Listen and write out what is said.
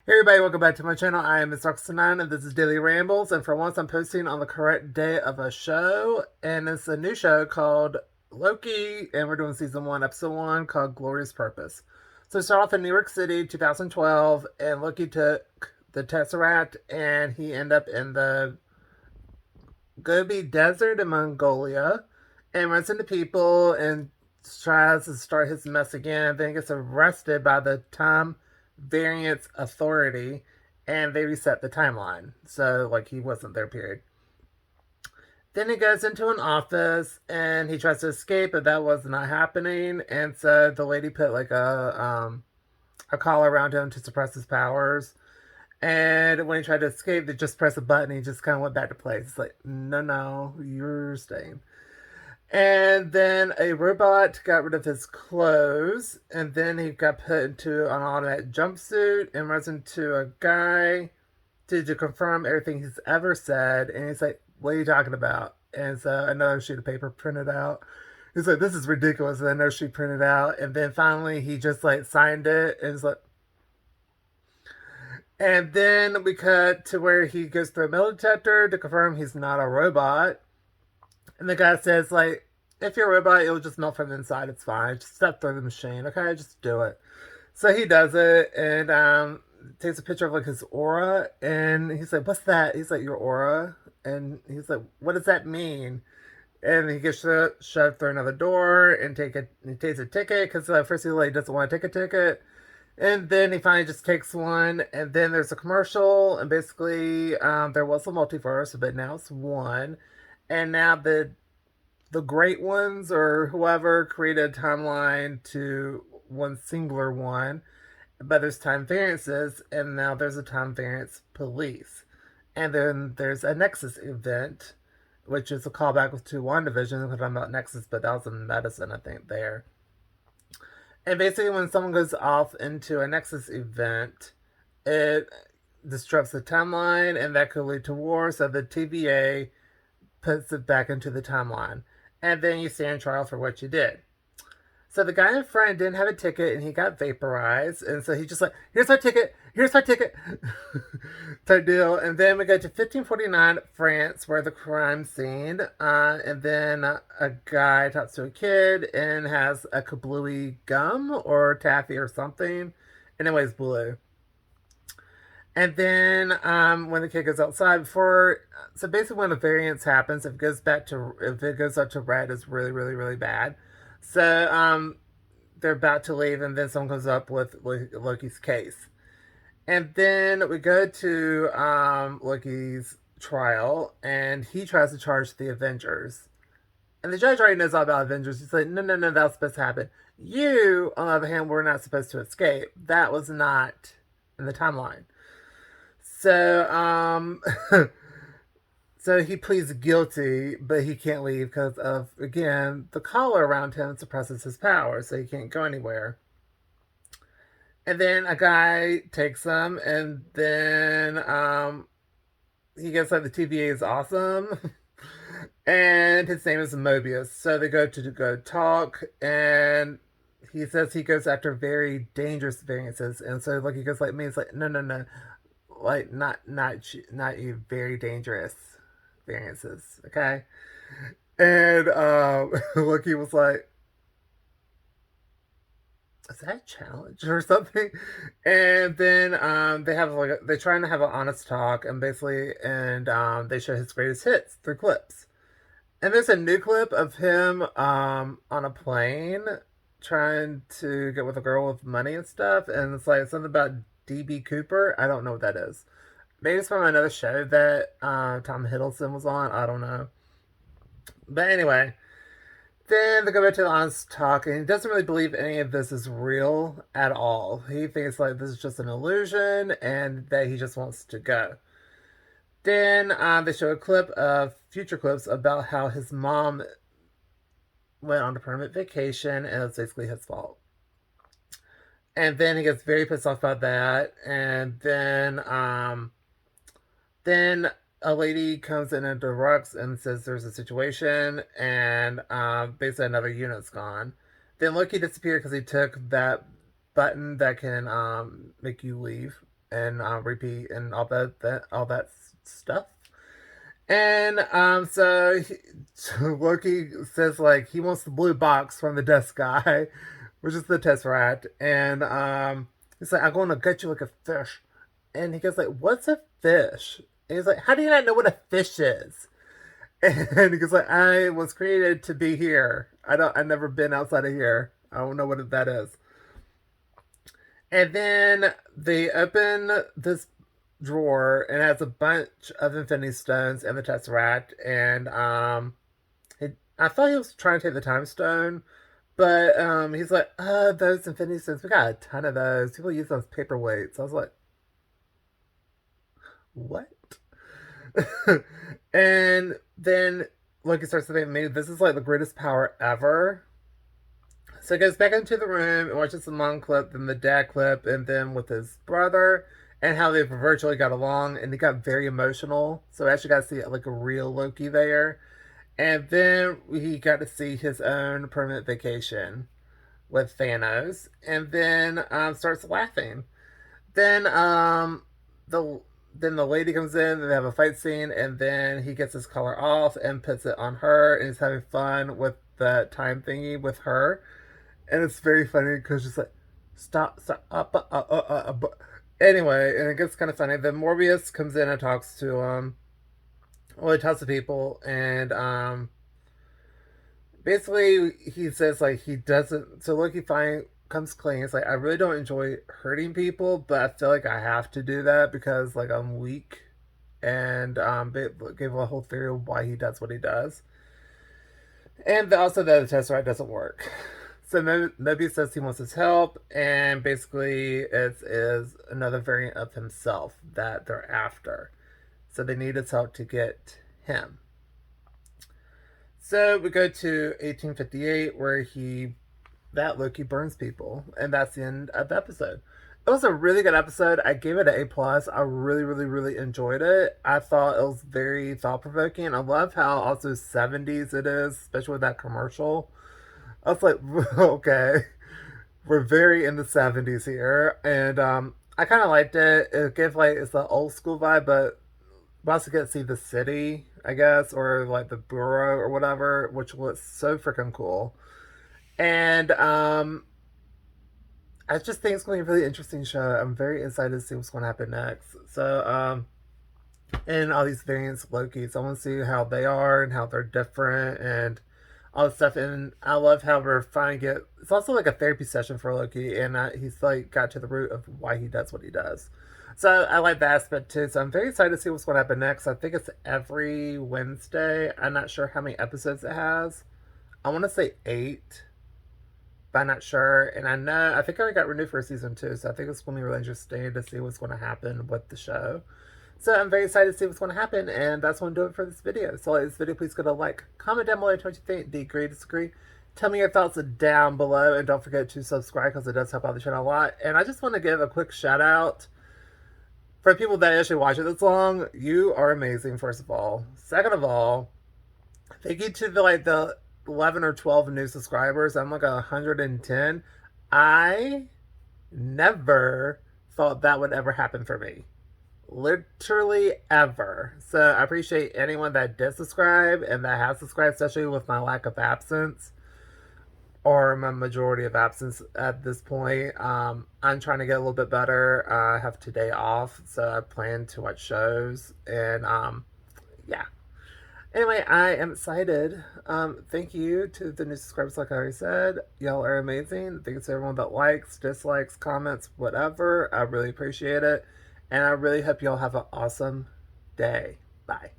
Hey everybody, welcome back to my channel. I am Miss Roxanne and this is Daily Rambles, and for once I'm posting on the correct day of a show, and it's a new show called Loki, and we're doing season 1, episode 1, called Glorious Purpose. So we start off in New York City, 2012, and Loki took the Tesseract and he ended up in the Gobi Desert in Mongolia and runs into people and tries to start his mess again, then gets arrested by the Time Variance Authority and they reset the timeline. So, like, he wasn't there, period. Then he goes into an office and he tries to escape, but that was not happening. And so the lady put like a collar around him to suppress his powers. And when he tried to escape, they just pressed a button. And he just kind of went back to place. It's like, no, no, you're staying. And then a robot got rid of his clothes, and then he got put into an automatic jumpsuit and runs into a guy to confirm everything he's ever said. And he's like, what are you talking about? And so another sheet of paper printed out. He's like, this is ridiculous. And another sheet printed out. And then finally he just like signed it and it's like, and then we cut to where he goes through a metal detector to confirm he's not a robot. And the guy says, like, if you're a robot, it'll just melt from the inside. It's fine. Just step through the machine. Okay, just do it. So he does it and takes a picture of like his aura. And he's like, what's that? He's like, your aura. And he's like, what does that mean? And he gets shoved through another door and he takes a ticket because first he like doesn't want to take a ticket. And then he finally just takes one, and then there's a commercial, and basically there was a multiverse, but now it's one. And now the great ones or whoever created a timeline to one singular one, but there's time variances, and now there's a time variance police. And then there's a Nexus event, which is a callback to WandaVision, because I'm about Nexus, but that was in medicine, I think, there. And basically, when someone goes off into a Nexus event, it disrupts the timeline, and that could lead to war. So the TVA puts it back into the timeline, and then you stand trial for what you did. So the guy in front didn't have a ticket, and he got vaporized, and so he just like, here's my ticket, type deal. And then we go to 1549 France, where the crime scene, and then a guy talks to a kid and has a kablooey gum or taffy or something. Anyways, blue. And then when the kid goes outside, before so basically when the variance happens, if it goes up to red, it's really really really bad. So they're about to leave, and then someone comes up with Loki's case. And then we go to Loki's trial, and he tries to charge the Avengers. And the judge already knows all about Avengers. He's like, no, no, no, that was supposed to happen. You, on the other hand, were not supposed to escape. That was not in the timeline. So, so he pleads guilty, but he can't leave because of, again, the collar around him suppresses his power, so he can't go anywhere. And then a guy takes him, and then he gets like the TVA is awesome, and his name is Mobius. So they go talk, and he says he goes after very dangerous variances, and so like he goes like me, it's like no no no, like not you, very dangerous variances, okay? And Loki was like, is that a challenge or something? And then they have like they're trying to have an honest talk, and basically, and they show his greatest hits through clips. And there's a new clip of him on a plane trying to get with a girl with money and stuff, and it's like something about DB Cooper. I don't know what that is. Maybe it's from another show that Tom Hiddleston was on. I don't know. But anyway, then they go back to the honest talk, and he doesn't really believe any of this is real at all. He thinks like this is just an illusion, and that he just wants to go. Then they show a clip of future clips about how his mom went on a permanent vacation, and it's basically his fault. And then he gets very pissed off about that, and then a lady comes in and interrupts and says there's a situation, and basically another unit's gone. Then Loki disappeared because he took that button that can make you leave. and repeat and all that stuff. And so Loki says like he wants the blue box from the desk guy, which is the Tesseract, and he's like, "I'm going to gut you like a fish," and he goes like, "What's a fish?" And he's like, "How do you not know what a fish is?" And he goes like, "I was created to be here. I've never been outside of here. I don't know what that is." And then they open this drawer and it has a bunch of Infinity Stones and the Tesseract. And I thought he was trying to take the Time Stone, but he's like, those Infinity Stones, we got a ton of those. People use those paperweights. I was like, what? And then Loki starts to think, maybe this is like the greatest power ever. So he goes back into the room and watches the mom clip, then the dad clip, and then with his brother and how they virtually got along, and they got very emotional. So we actually got to see like a real Loki there. And then he got to see his own permanent vacation with Thanos, and then starts laughing. Then the then the lady comes in, and they have a fight scene, and then he gets his collar off and puts it on her, and he's having fun with the time thingy with her, and it's very funny because she's like, stop, stop, anyway, and it gets kind of funny. Then Morbius comes in and talks to well, he talks to people, and basically he says like he doesn't. So Loki finally comes clean. It's like I really don't enjoy hurting people, but I feel like I have to do that because like I'm weak, and gave a whole theory of why he does what he does, and also that the Tesseract doesn't work. So Mobius says he wants his help, and basically it is another variant of himself that they're after. So they need his help to get him. So we go to 1858, where that Loki burns people, and that's the end of the episode. It was a really good episode. I gave it an A+. I really, really, really enjoyed it. I thought it was very thought provoking. I love how also 70s it is, especially with that commercial. I was like, okay, we're very in the 70s here, and I kind of liked it. It gave like it's the old school vibe, but we also get to see the city, I guess, or like the borough or whatever, which was so freaking cool. And I just think it's going to be a really interesting show. I'm very excited to see what's going to happen next. So, and all these variants of Loki. So I want to see how they are and how they're different and all this stuff. And I love how we're finally get. It's also like a therapy session for Loki, and he's like got to the root of why he does what he does. So I like that aspect too. So I'm very excited to see what's going to happen next. I think it's every Wednesday. I'm not sure how many episodes it has. I want to say 8, but I'm not sure. And I think I already got renewed for season 2, so I think it's going to be really interesting to see what's going to happen with the show. So I'm very excited to see what's going to happen, and that's what I'm doing for this video. So like this video, please go to like, comment down below what you think, do you agree, disagree. Tell me your thoughts down below, and don't forget to subscribe because it does help out the channel a lot. And I just want to give a quick shout out for people that actually watch it this long. You are amazing, first of all. Second of all, thank you to the 11 or 12 new subscribers. I'm like 110. I never thought that would ever happen for me. Literally ever. So I appreciate anyone that did subscribe and that has subscribed, especially with my lack of absence or my majority of absence at this point. I'm trying to get a little bit better. I have today off, so I plan to watch shows, and yeah. Anyway, I am excited. Thank you to the new subscribers, like I already said. Y'all are amazing. Thank you to everyone that likes, dislikes, comments, whatever. I really appreciate it. And I really hope y'all have an awesome day. Bye.